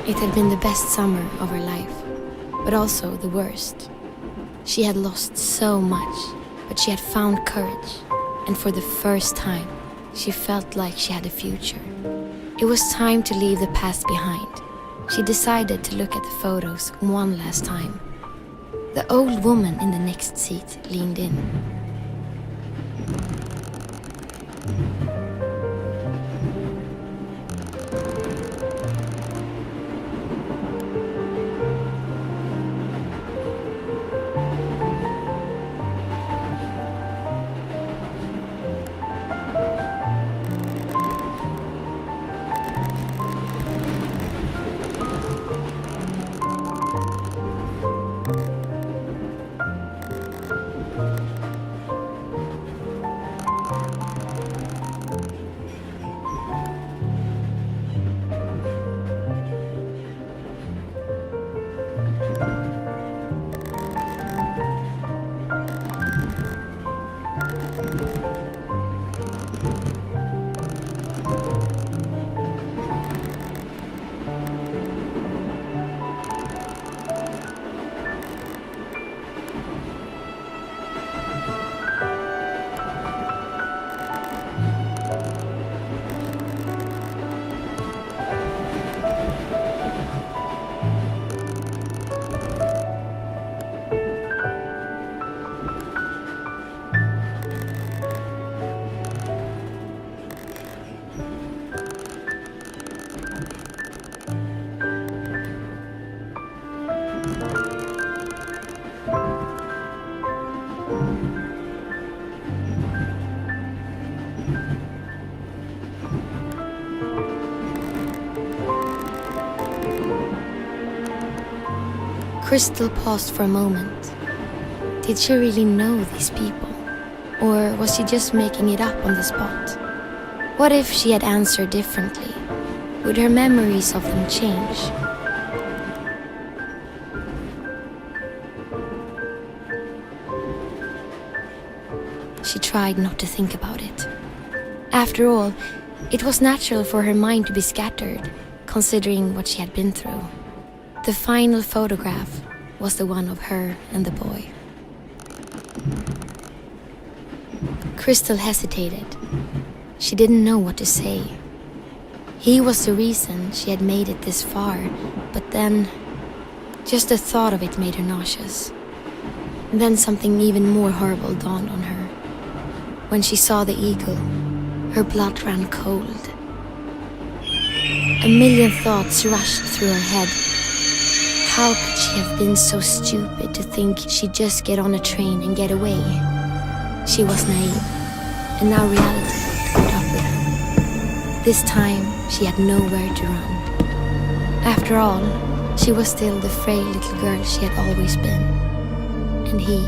It had been the best summer of her life, but also the worst. She had lost so much, but she had found courage, and for the first time, she felt like she had a future. It was time to leave the past behind. She decided to look at the photos one last time. The old woman in the next seat leaned in. Kristal paused for a moment. Did she really know these people? Or was she just making it up on the spot? What if she had answered differently? Would her memories of them change? She tried not to think about it. After all, it was natural for her mind to be scattered, considering what she had been through. The final photograph was the one of her and the boy. Kristal hesitated. She didn't know what to say. He was the reason she had made it this far, but then just the thought of it made her nauseous. And then something even more horrible dawned on her. When she saw the eagle, her blood ran cold. A million thoughts rushed through her head. How could she have been so stupid to think she'd just get on a train and get away? She was naive, and now reality caught up with her. This time, she had nowhere to run. After all, she was still the frail little girl she had always been, and he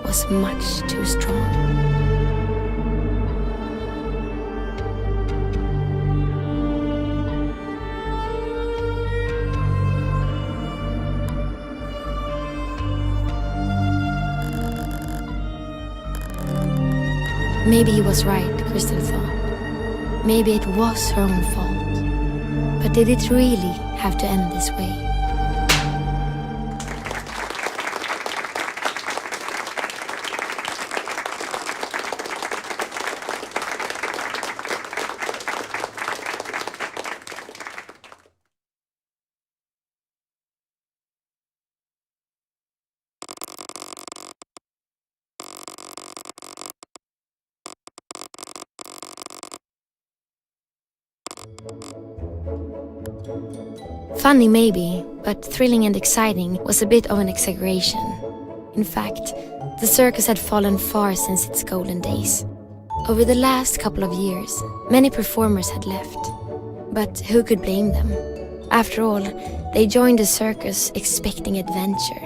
was much too strong. Maybe he was right, Kristal thought. Maybe it was her own fault. But did it really have to end this way? Funny maybe, but thrilling and exciting was a bit of an exaggeration. In fact, the circus had fallen far since its golden days. Over the last couple of years, many performers had left. But who could blame them? After all, they joined the circus expecting adventure.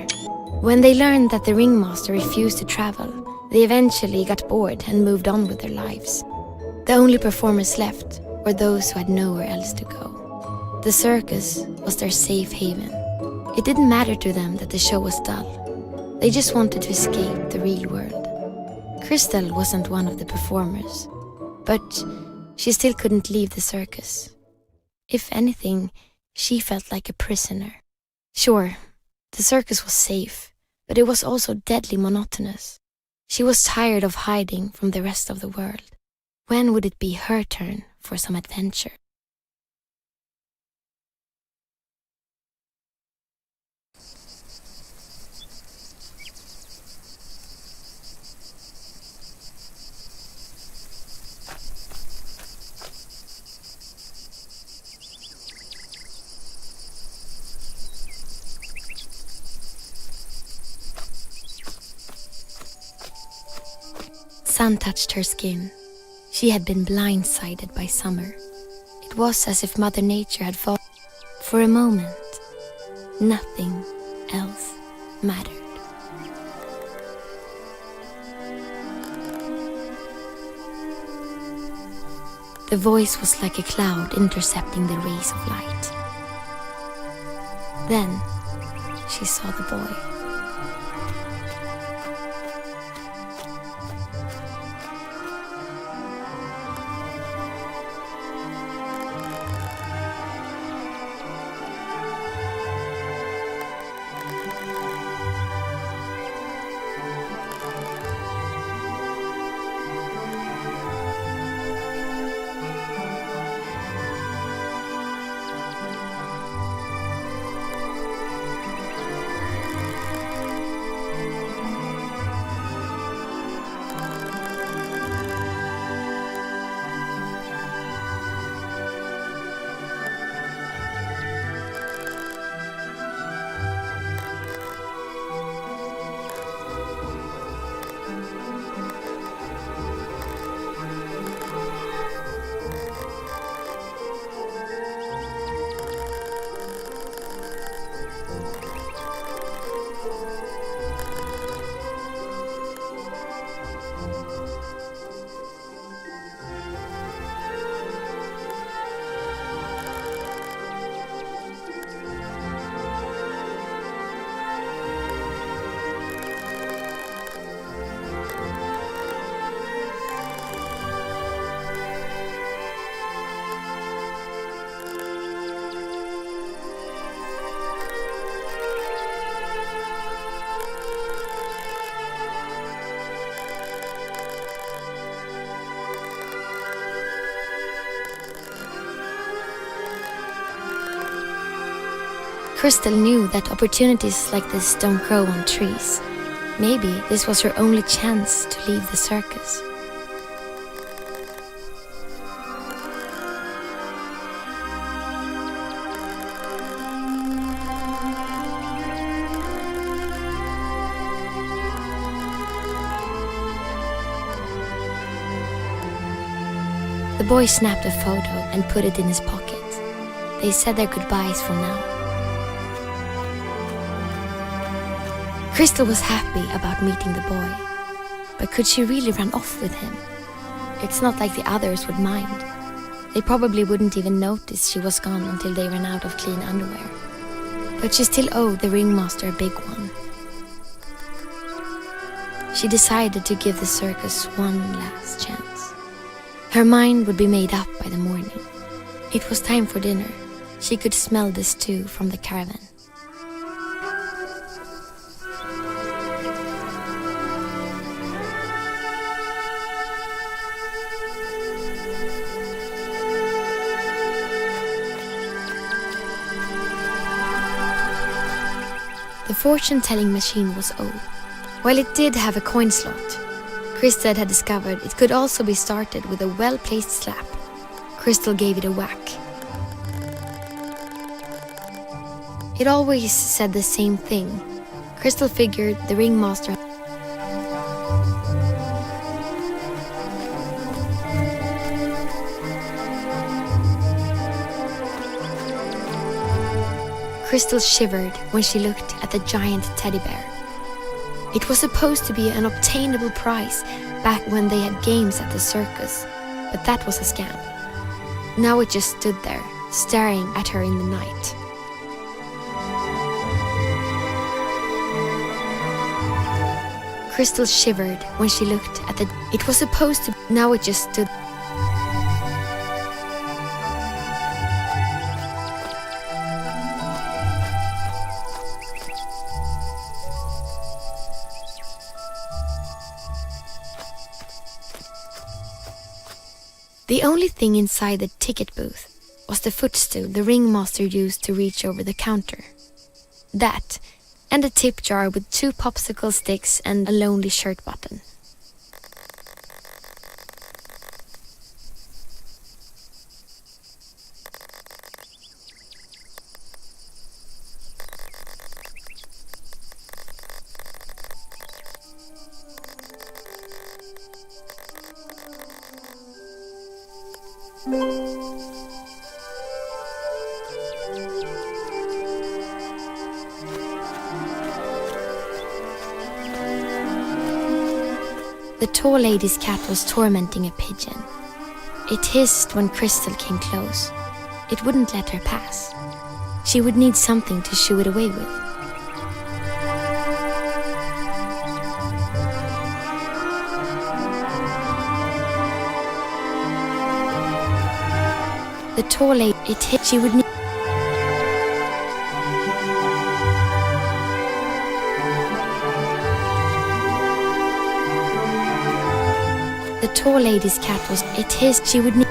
When they learned that the ringmaster refused to travel, they eventually got bored and moved on with their lives. The only performers left were those who had nowhere else to go. The circus was their safe haven. It didn't matter to them that the show was dull. They just wanted to escape the real world. Kristal wasn't one of the performers, but she still couldn't leave the circus. If anything, she felt like a prisoner. Sure, the circus was safe, but it was also deadly monotonous. She was tired of hiding from the rest of the world. When would it be her turn for some adventure? Sun touched her skin. She had been blindsided by summer. It was as if Mother Nature had fallen. For a moment, nothing else mattered. The voice was like a cloud intercepting the rays of light. Then she saw the boy. Kristal knew that opportunities like this don't grow on trees. Maybe this was her only chance to leave the circus. The boy snapped a photo and put it in his pocket. They said their goodbyes for now. Kristal was happy about meeting the boy, but could she really run off with him? It's not like the others would mind. They probably wouldn't even notice she was gone until they ran out of clean underwear. But she still owed the ringmaster a big one. she decided to give the circus one last chance. Her mind would be made up by the morning. It was time for dinner. She could smell the stew from the caravan. The fortune-telling machine was old. While it did have a coin slot, Kristal had discovered it could also be started with a well-placed slap. Kristal gave it a whack. It always said the same thing. Kristal figured the ringmaster Kristal shivered when she looked at the giant teddy bear. It was supposed to be an obtainable prize back when they had games at the circus, but that was a scam. Now it just stood there, staring at her in the night. Kristal shivered when she looked at the... It was supposed to... Now it just stood... The only thing inside the ticket booth was the footstool the ringmaster used to reach over the counter. That, and a tip jar with 2 popsicle sticks and a lonely shirt button. The tall lady's cat was tormenting a pigeon. It hissed when Kristal came close. It wouldn't let her pass. She would need something to shoo it away with. The tall lady, it hit, she would need... The tall lady's cat was... It hissed, she would need...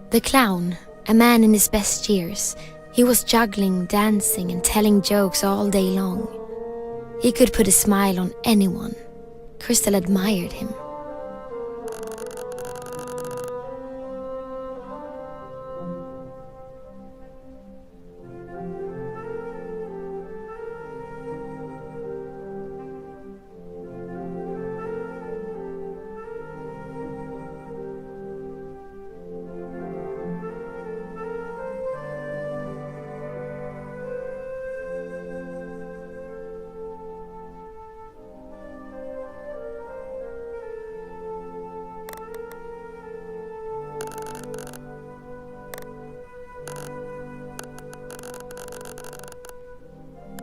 The clown, a man in his best years, he was juggling, dancing, and telling jokes all day long. He could put a smile on anyone. Kristal admired him.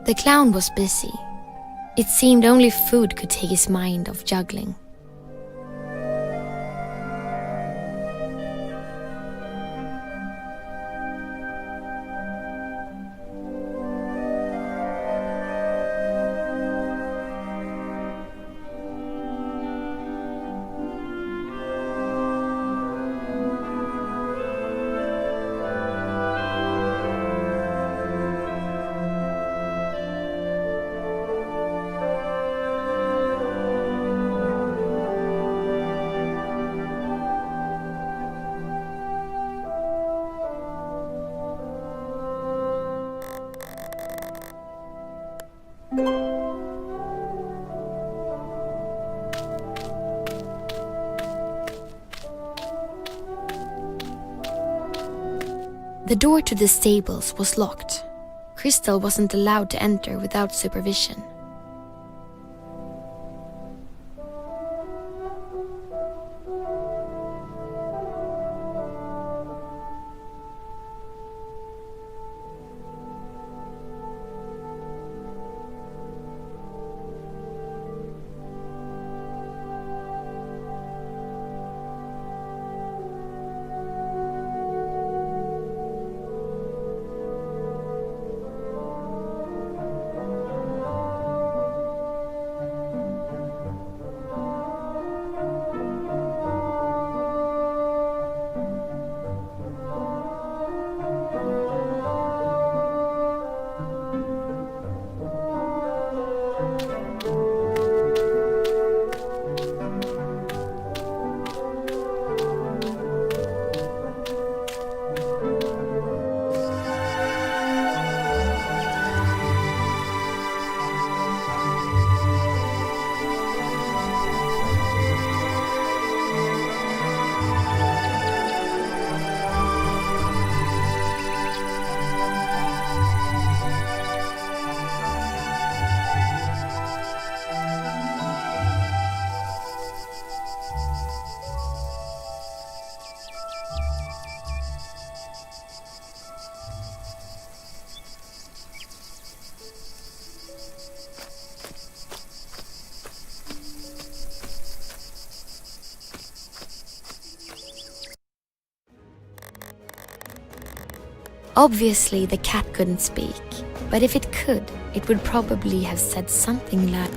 The clown was busy. It seemed only food could take his mind off juggling. The door to the stables was locked. Kristal wasn't allowed to enter without supervision. Obviously, the cat couldn't speak, but if it could, it would probably have said something like,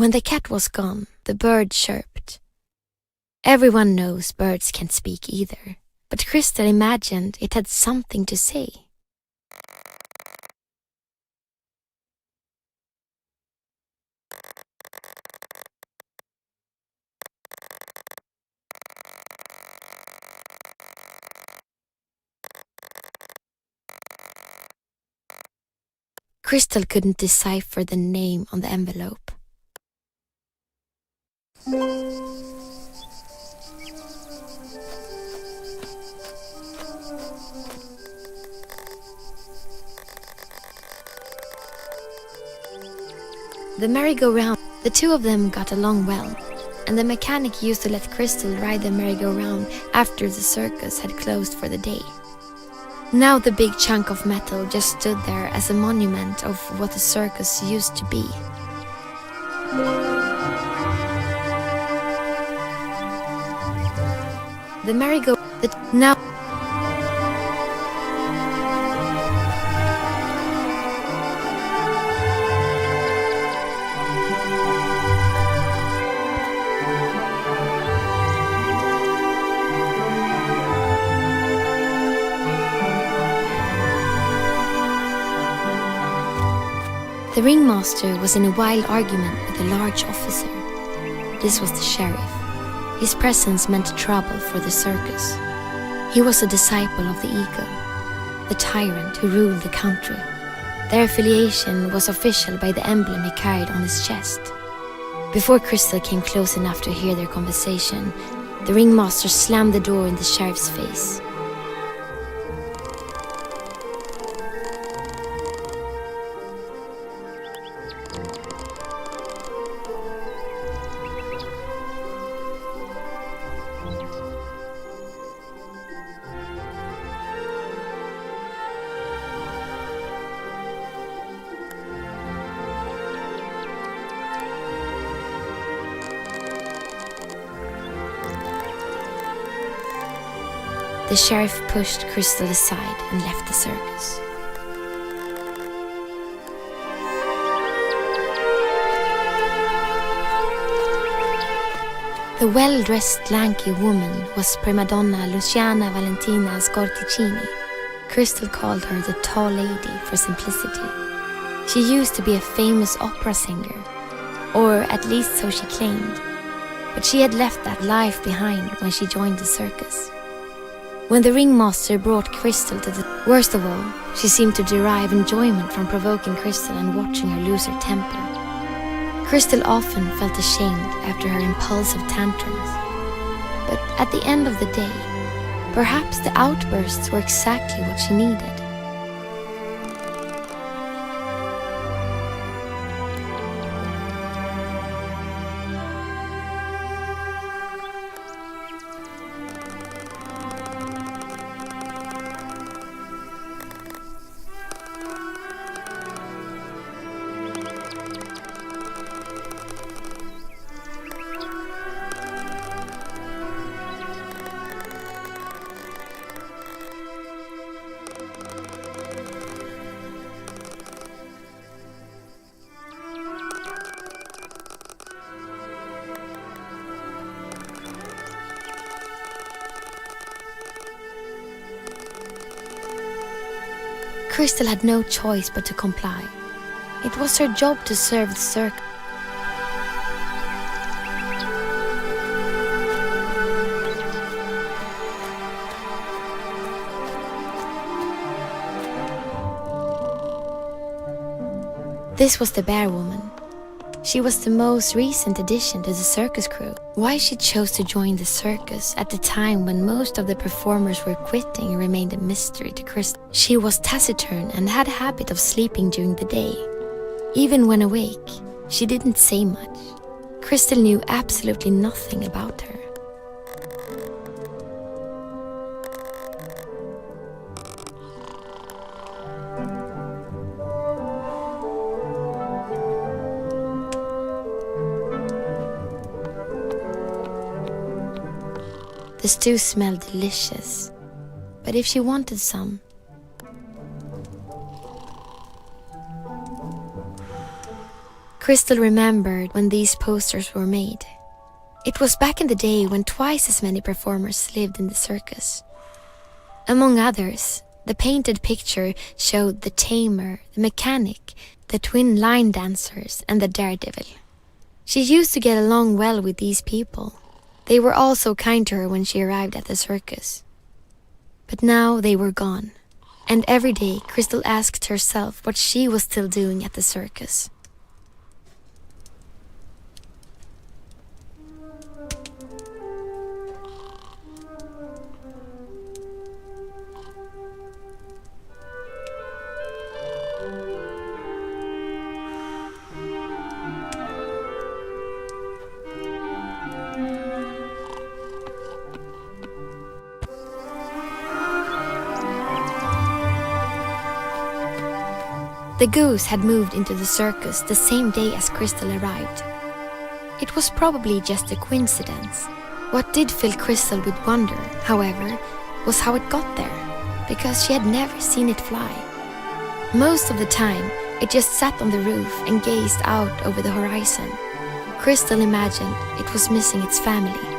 When the cat was gone, the bird chirped. Everyone knows birds can't speak either, but Kristal imagined it had something to say. Kristal couldn't decipher the name on the envelope. The merry-go-round. The two of them got along well, and the mechanic used to let Kristal ride the merry-go-round after the circus had closed for the day. Now the big chunk of metal just stood there as a monument of what the circus used to be. The now the ringmaster was in a wild argument with a large officer. This was the sheriff. His presence meant trouble for the circus. He was a disciple of the eagle, the tyrant who ruled the country. Their affiliation was official by the emblem he carried on his chest. Before Kristal came close enough to hear their conversation, the ringmaster slammed the door in the sheriff's face. The sheriff pushed Kristal aside and left the circus. The well-dressed, lanky woman was prima donna Luciana Valentina Scorticini. Kristal called her the tall lady for simplicity. She used to be a famous opera singer, or at least so she claimed, but she had left that life behind when she joined the circus. When the ringmaster brought Kristal to the... Worst of all, she seemed to derive enjoyment from provoking Kristal and watching her lose her temper. Kristal often felt ashamed after her impulsive tantrums. But at the end of the day, perhaps the outbursts were exactly what she needed. Kristal had no choice but to comply. It was her job to serve the circus. This was the bear woman. She was the most recent addition to the circus crew. Why she chose to join the circus at the time when most of the performers were quitting remained a mystery to Kristal. She was taciturn and had a habit of sleeping during the day. Even when awake, she didn't say much. Kristal knew absolutely nothing about her. The stew smelled delicious, but if she wanted some... Kristal remembered when these posters were made. It was back in the day when twice as many performers lived in the circus. Among others, the painted picture showed the tamer, the mechanic, the twin line dancers, and the daredevil. She used to get along well with these people. They were all so kind to her when she arrived at the circus. But now they were gone, and every day Kristal asked herself what she was still doing at the circus. The goose had moved into the circus the same day as Kristal arrived. It was probably just a coincidence. What did fill Kristal with wonder, however, was how it got there, because she had never seen it fly. Most of the time, it just sat on the roof and gazed out over the horizon. Kristal imagined it was missing its family.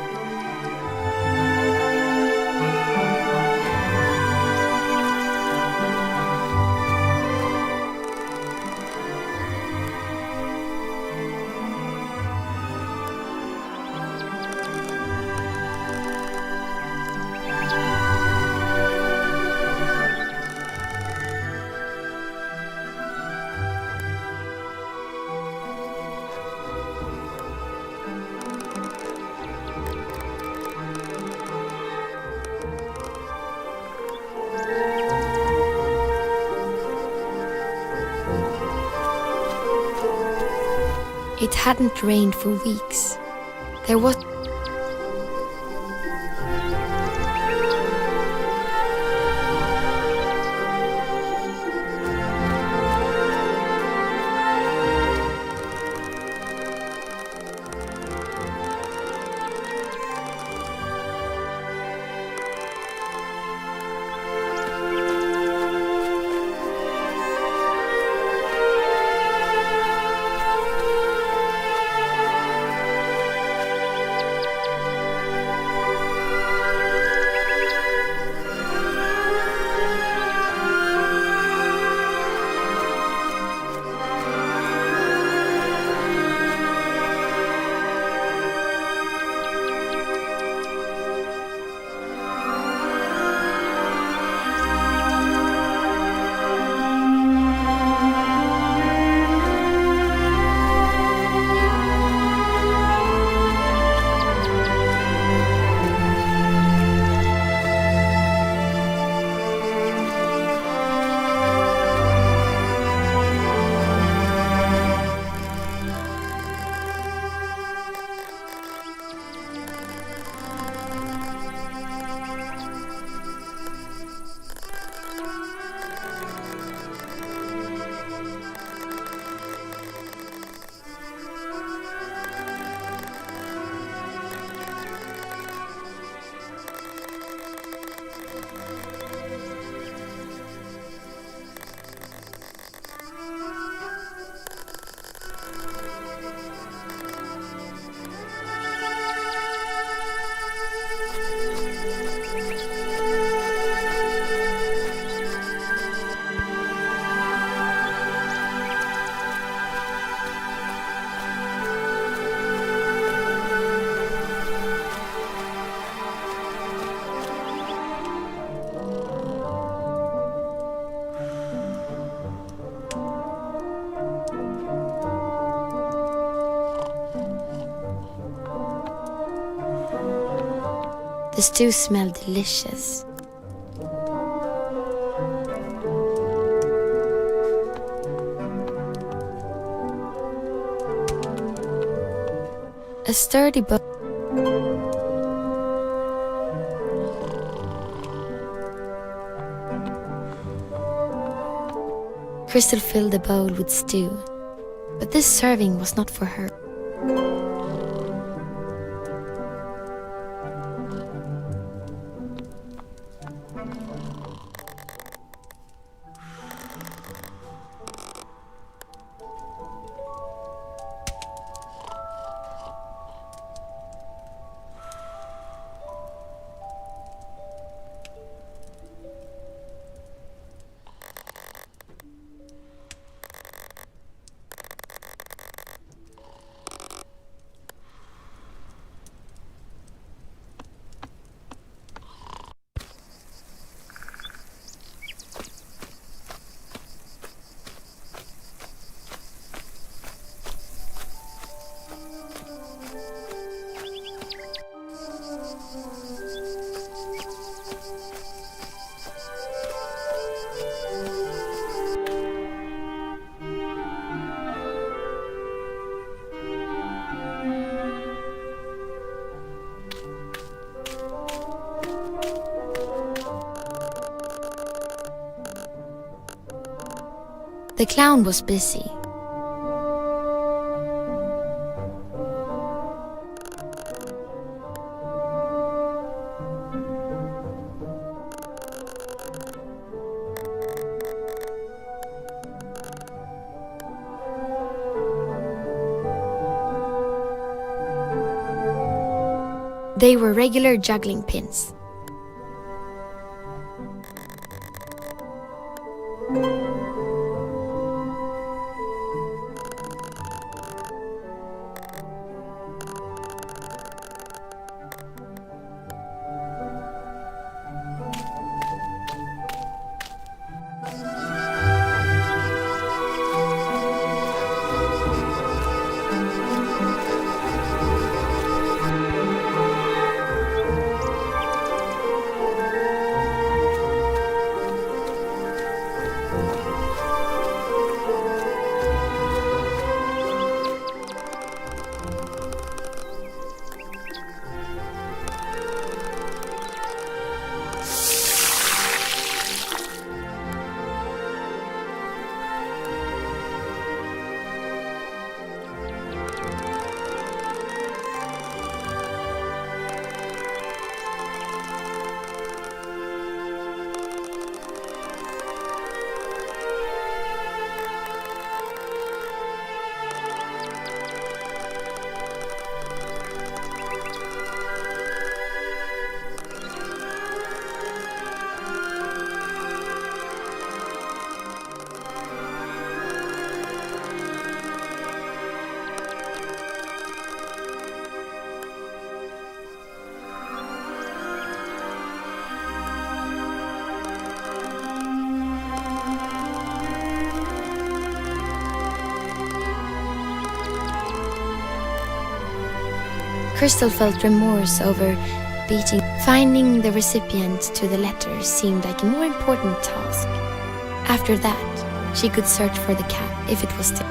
It hadn't rained for weeks. There was The stew smelled delicious. A sturdy bowl. Kristal filled the bowl with stew, but this serving was not for her. The clown was busy. They were regular juggling pins. Kristal felt remorse over beating. Finding the recipient to the letter seemed like a more important task. After that, she could search for the cat if it was still.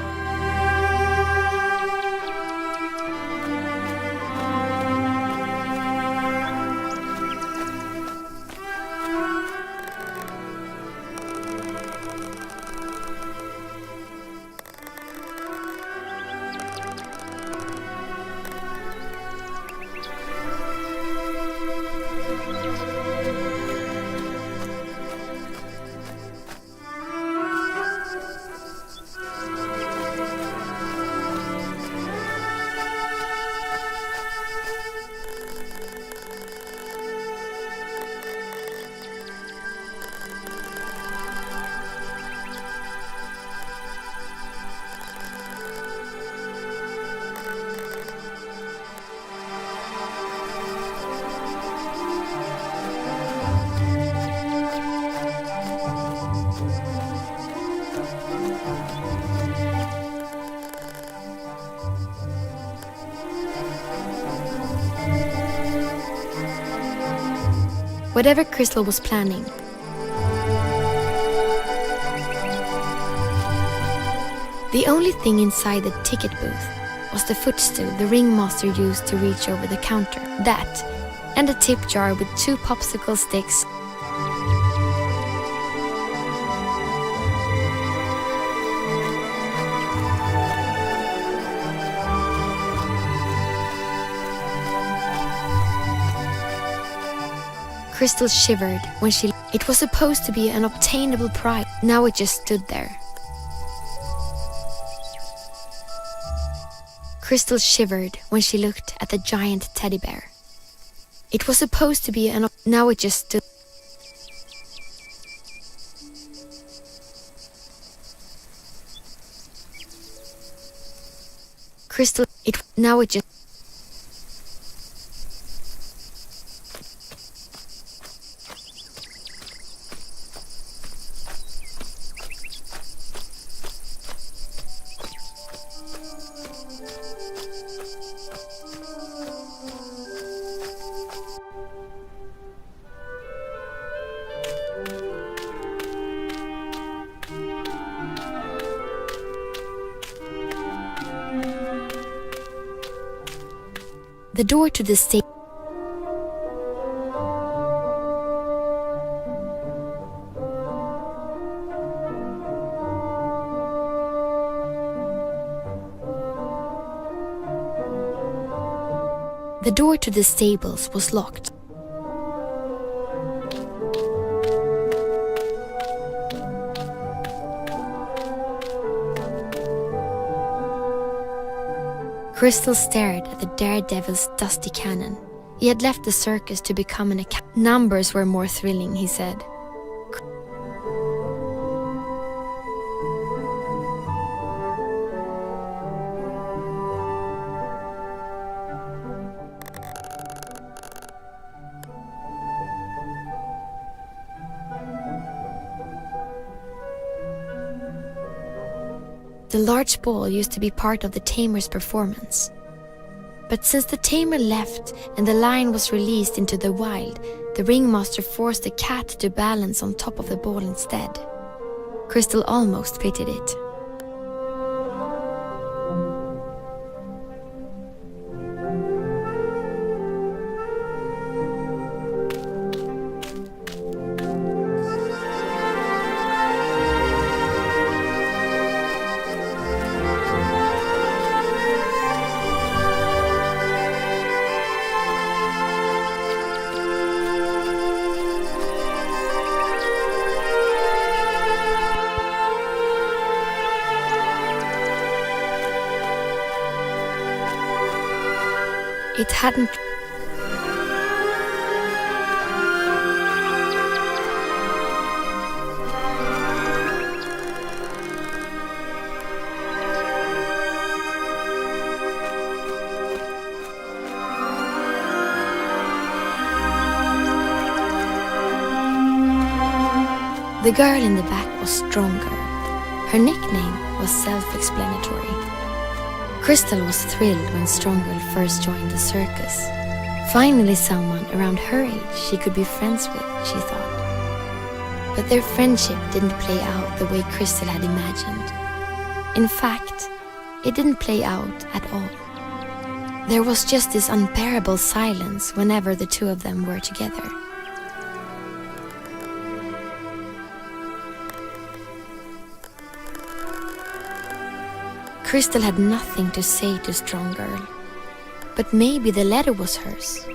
Whatever Kristal was planning, the only thing inside the ticket booth was the footstool the ringmaster used to reach over the counter. That, and a tip jar with 2 popsicle sticks. Kristal shivered when she... It was supposed to be an obtainable prize. Now it just stood there. Kristal shivered when she looked at the giant teddy bear. It was supposed to be an... Now it just stood... Kristal... It... Now it just... The door to the stage. The door to the stables was locked. Kristal stared at the daredevil's dusty cannon. He had left the circus to become an account. Numbers were more thrilling, he said. The large ball used to be part of the tamer's performance. But since the tamer left and the lion was released into the wild, the ringmaster forced the cat to balance on top of the ball instead. Kristal almost pitied it. It hadn't. The girl in the back was stronger. Her nickname was self-explanatory. Kristal was thrilled when Strong-Girl first joined the circus. Finally someone around her age she could be friends with, she thought. But their friendship didn't play out the way Kristal had imagined. In fact, it didn't play out at all. There was just this unbearable silence whenever the two of them were together. Kristal had nothing to say to Strong-Girl, but maybe the letter was hers.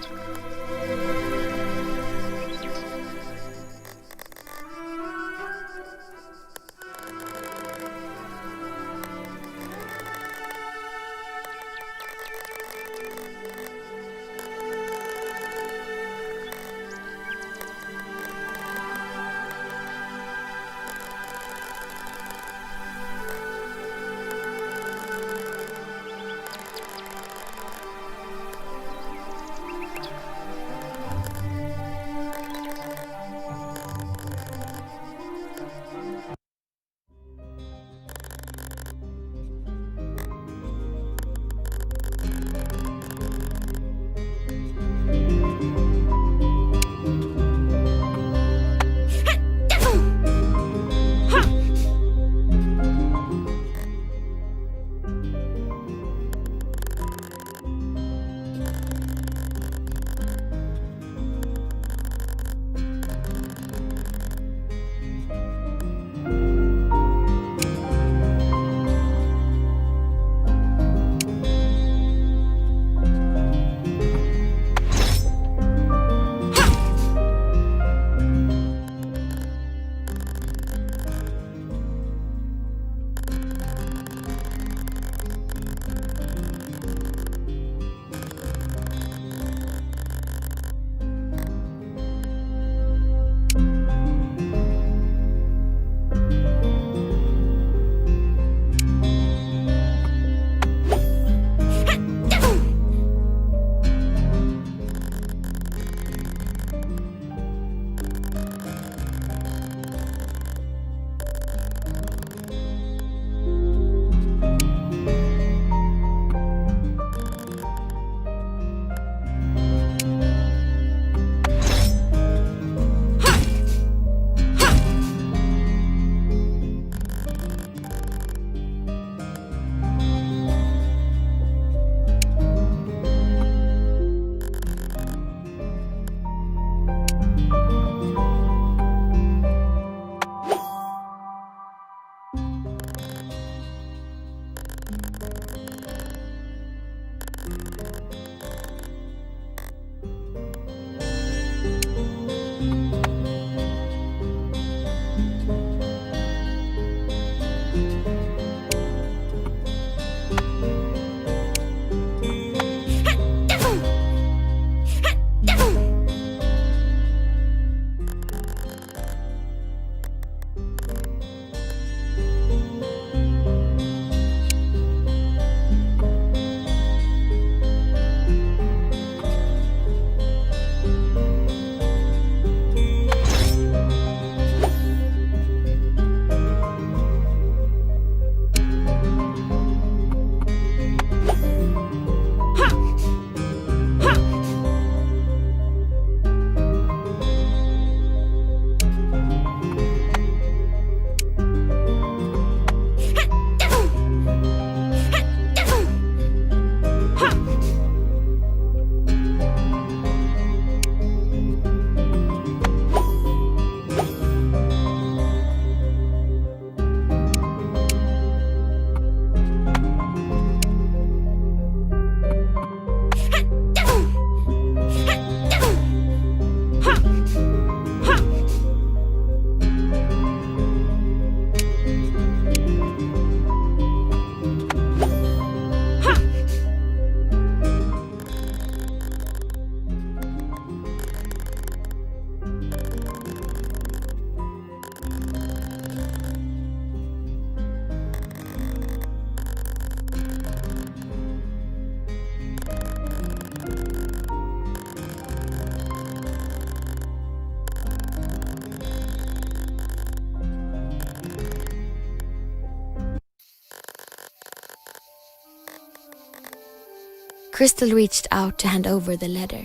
Kristal reached out to hand over the letter,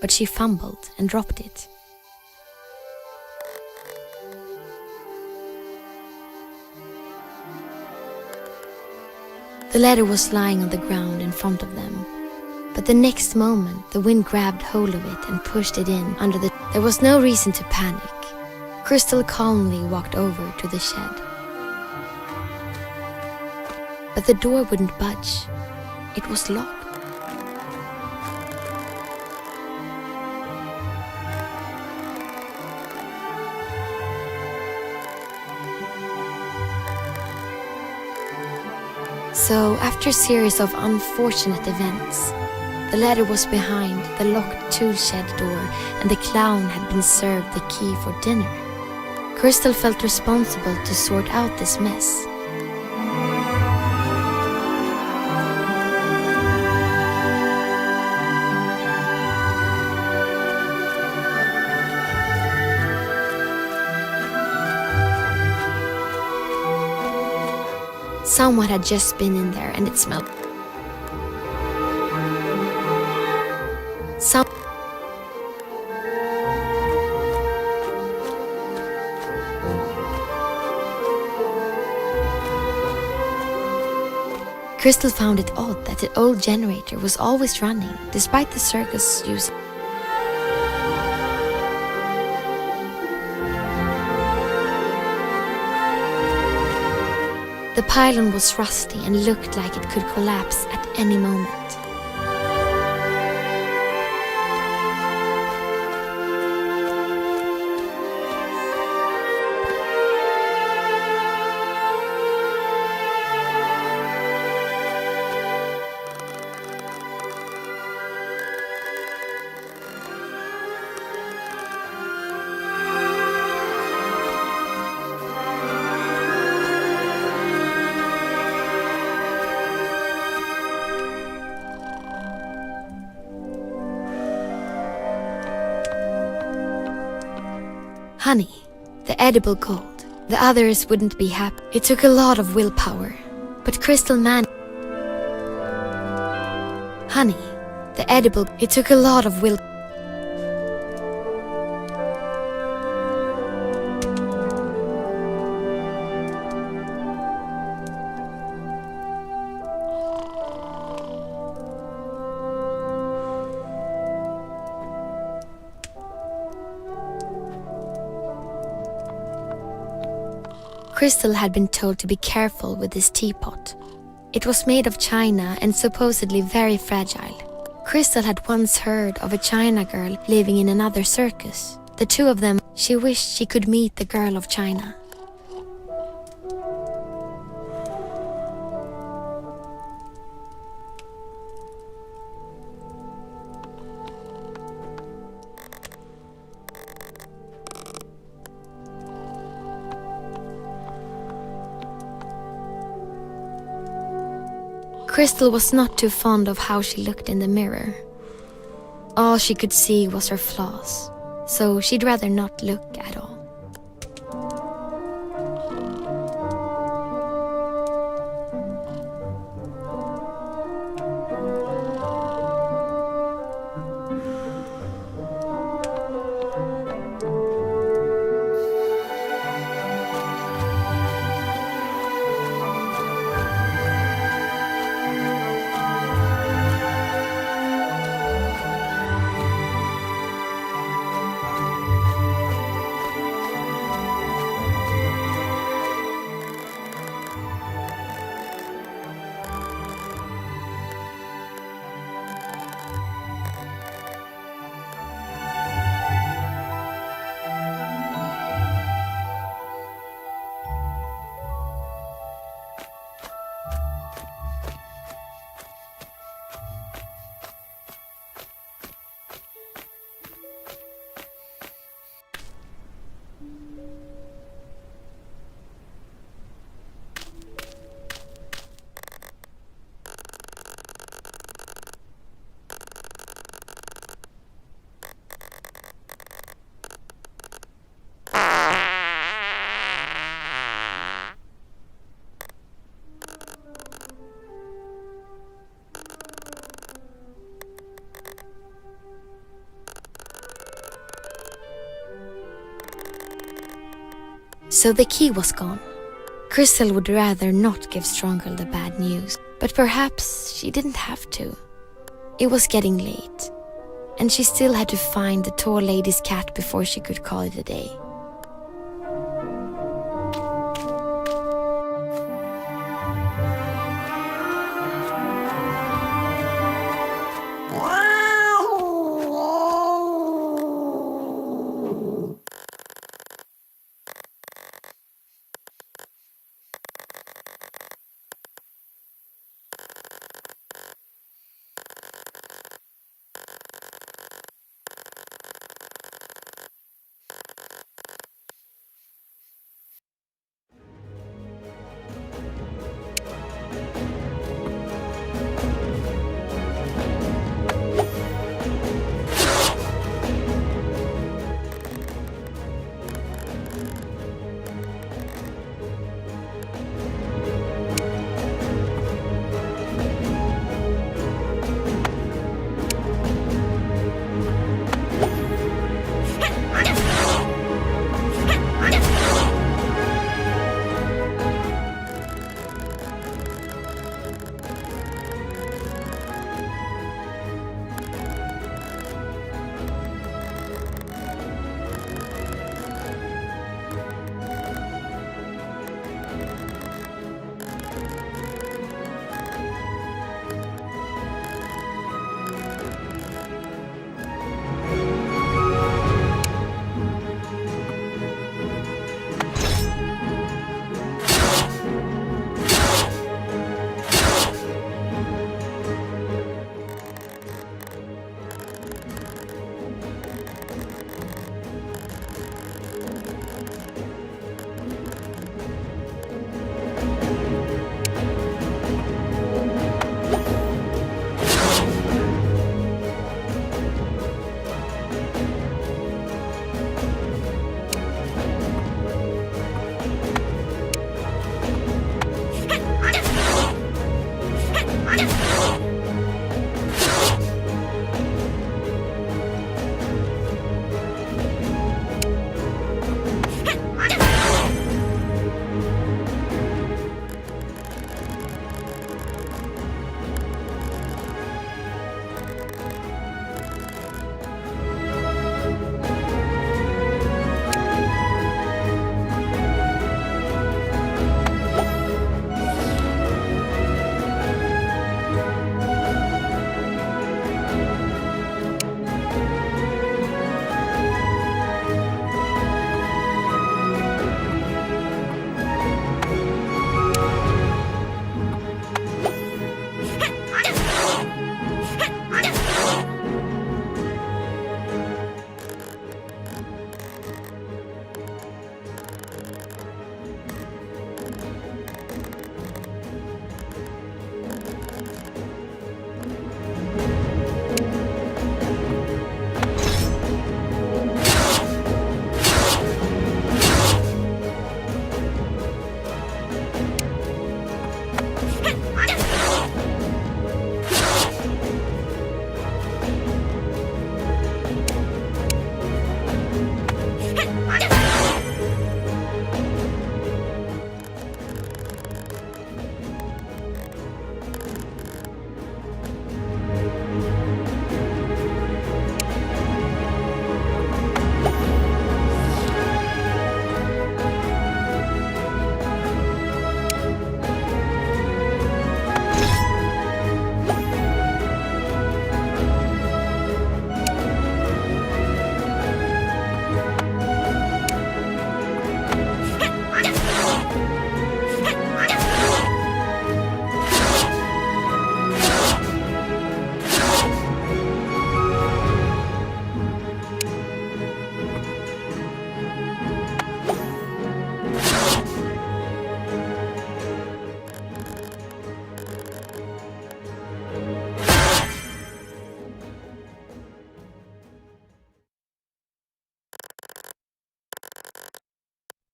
but she fumbled and dropped it. The letter was lying on the ground in front of them, but the next moment the wind grabbed hold of it and pushed it in under the... There was no reason to panic. Kristal calmly walked over to the shed. But the door wouldn't budge. It was locked. So, after a series of unfortunate events, the letter was behind the locked tool shed door and the clown had been served the key for dinner. Kristal felt responsible to sort out this mess. Someone had just been in there and it smelled. Kristal found it odd that the old generator was always running, despite the circus using. The pylon was rusty and looked like it could collapse at any moment. Honey, the edible gold. The others wouldn't be happy. It took a lot of willpower, but Kristal managed. Honey, the edible. It took a lot of will. Kristal had been told to be careful with this teapot. It was made of china and supposedly very fragile. Kristal had once heard of a China girl living in another circus. The two of them, she wished she could meet the girl of China. Kristal was not too fond of how she looked in the mirror. All she could see was her flaws, so she'd rather not look at all. So the key was gone. Kristal would rather not give Stronggirl the bad news, but perhaps she didn't have to. It was getting late, and she still had to find the tall lady's cat before she could call it a day.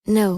No.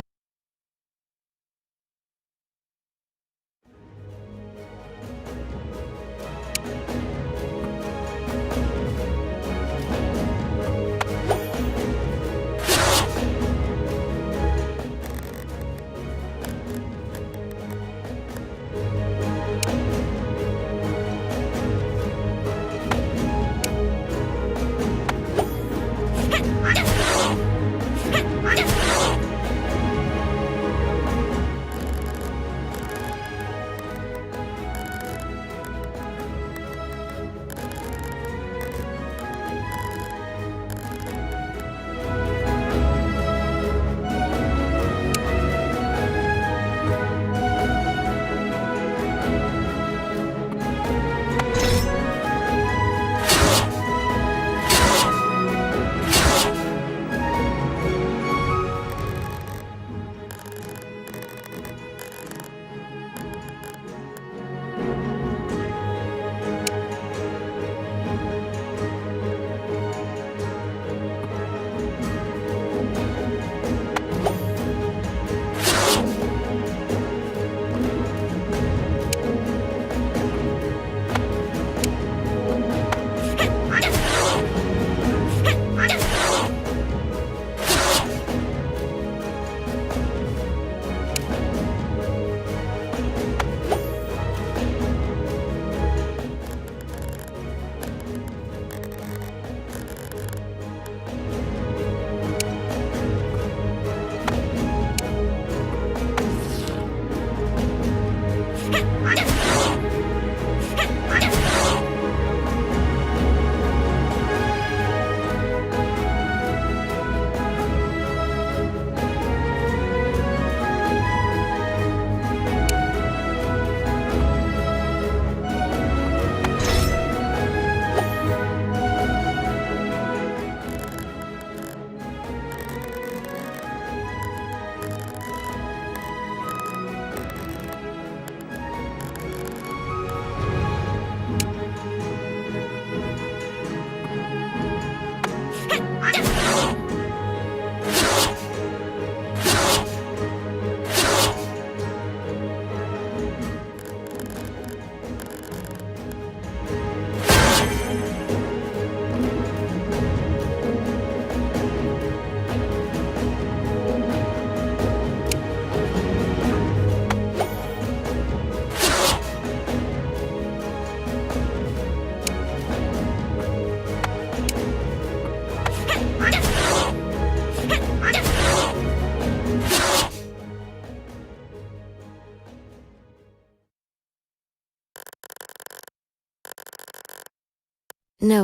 No.